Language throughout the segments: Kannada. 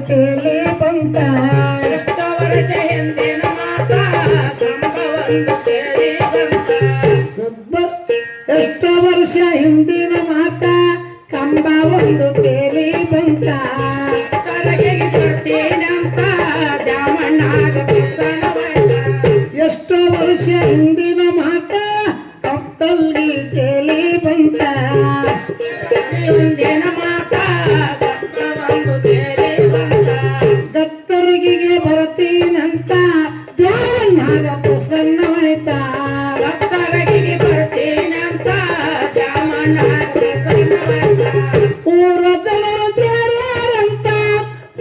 ಕೇಳಿ ಬಂತ ಎಷ್ಟು ವರ್ಷ ಹಿಂದಿನ ಮಾತಾ ಕಂಬವೊಂದು ಕೇಳಿ ಬಂತ ಎಷ್ಟು ವರ್ಷ ಹಿಂದಿನ ಮಾತ ಕಂಬ ಒಂದು ಕೇಳಿ ಬಂತ ಕರಗಿಗೆ ಬರ್ತೀನಂತ ದ್ಯಾಮಣ್ಣಾಗ ಬಿತ್ತನವಯ್ಯ ಎಷ್ಟು ವರ್ಷ ಹಿಂದಿನ ಮಾತ ಕತ್ತಲ್ಲಿ ಕೇಳಿ ಬಂತ ಹಿಂದಿನ ಮಾತಾ ಕಂಬವೊಂದು ಕೇಳಿ ಬಂತ ದತ್ತರಿಗಿಗೆ ಬರ್ತೀನಂತ ದ್ಯಾಮಣ್ಣಾಗ ಪ್ರಸನ್ನವಾಯ್ತ ಕರಗಿಗೆ ಬರ್ತೀನಂತ ದ್ಯಾಮಣ್ಣಾಗ ಬಿತ್ತನವಯ್ಯ ಊರದವರು ಸೇರ್ಯಾರಂತ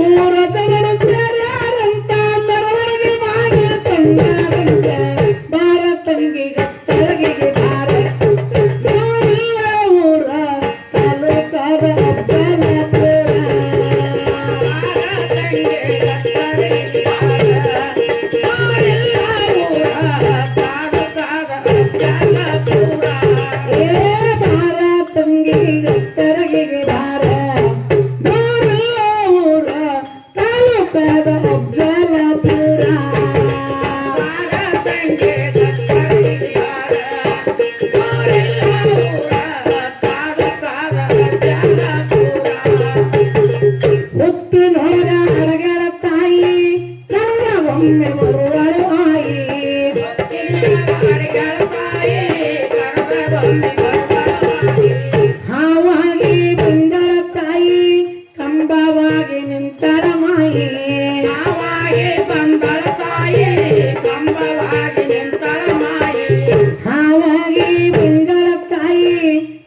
ಊರದವರು ಸೇರ್ಯಾರಂತ ಮೆರವಣಿಗೆ ಮಾಡಿ ತಂದಾರಂತ ಬಾರ ತಂಗಿಗೆ ತರಗಿಗೆ ಬಾರ ಯಾರಿಲ್ಲ ಊರ ತಾಲೂಕಾದ ಅಬ್ಬಲಪುರ ಏ ಬಾರ ತಂಗಿಗೆ ತರಗಿಗೆ ಬಾರ ಯಾರಿಲ್ಲ ಊರ ತಾಲೂಕಾದ ಅಬ್ಬಲಪುರ ಹುಟ್ಟಿನೊಳಗ ಹರಗಳ ತಾಯಿ ಕನ್ನಡ ಒಮ್ಮೆ ಬರುವಳು ಆಯಿ ಹಾವಾಗಿ ಬಂದಳ ತಾಯಿ ಕಂಬವಾಗಿ ನಿಂತಳ ಮಾಯಿ ಹಾವಾಗಿ ಬಂದಳ ತಾಯಿ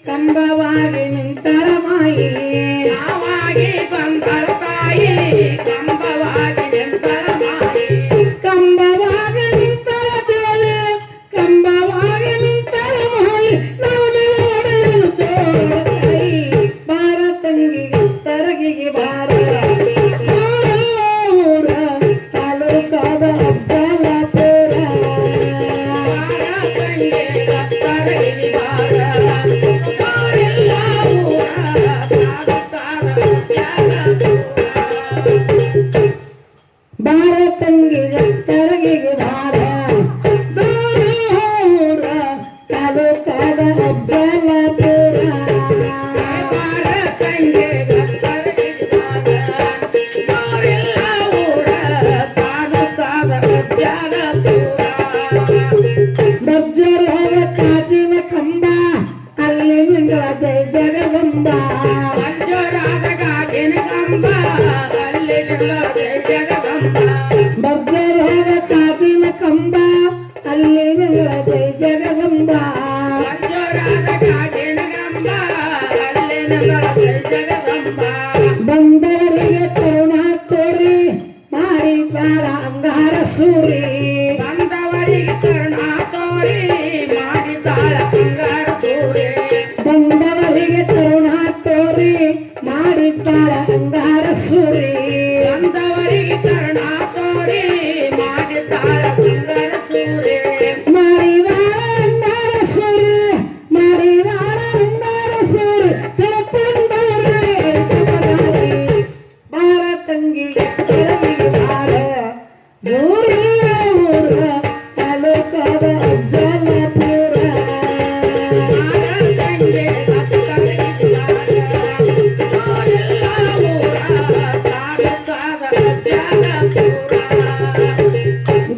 ಕಂಬವಾಗಿ ನಿಂತಳ ಮಾಯಿ ಕಂಬವಾಗಿ ನಿಂತಳ ದೇವಿ ಕಂಬವಾಗಿ ನಿಂತಳ ಮಾಯಿ ನಾವು ನೋಡಲು ಚೋಳ ತಾಯಿ ಬಾರ ತಂಗಿಗೆ ತರಗಿಗೆ ಬಾರ ಊರ ತಾಲೂಕಾದ ಅಬ್ಬಲಪುರ ಬಾರ ತಂಗಿಗೆ ತರಗಿಗೆ ಬಾರ ಊರ ತಾಲೂಕಾದ ಅಬ್ಬಲಪುರ ಬರ್ಜರೋಗ ಕಾಜಿನ ಕಂಬ ಅಲ್ಲಿ ನಿಂಗಳ ಜಯ ಜಗದಂಬ ಬರ್ಜರೋಗ ಕಾಜಿನ ಕಂಬ ಅಲ್ಲಿ ನಿಂಗಳ ಜಯ ಜಗದಂಬ ಬಂದವರಿಗೆ ಕರುಣ ತೋರಿ ಮಾಡಿದಾರ ಅಂಗಾರ ಸೂರಿ ಬಂದವರಿಗೆ ಕರುಣ ತೋರಿ ಮಾಡಿದ್ದಾರ ಅಂಗಾರ ಸೂರಿ ಮಾಡಿದಾರ ಅಂಗಾರ ಸೂರಿ ಮಾಡಿದಾರ ಅಂಗಾರ ಸೂರಿ ತಿಳ್ಕೊಂಡವರೇ ಬಾರ ತಂಗಿಗೆ ತರಗಿಗೆ ಬಾರ ಊರಿಲ್ಲ ಊರ ತಾಲೂಕಾದ ಅಬ್ಬಲಪುರ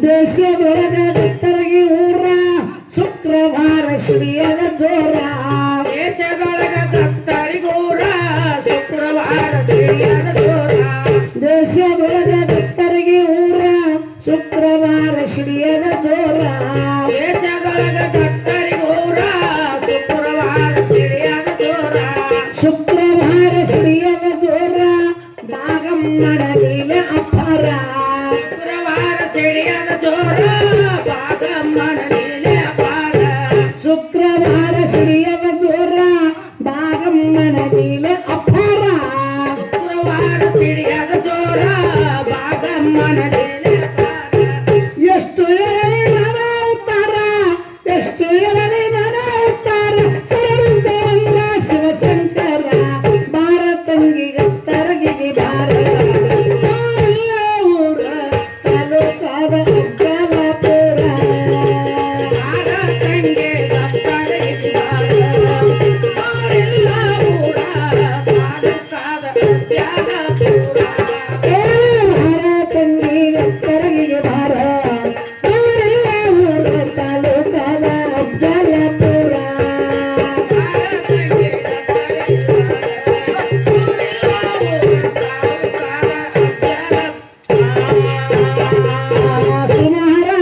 ದೇಶದೊಳಗ ದತ್ತರಗಿ ಊರ ಶುಕ್ರವಾರ ಶ್ರೀಯದ ಜೋರ ದೇಶದ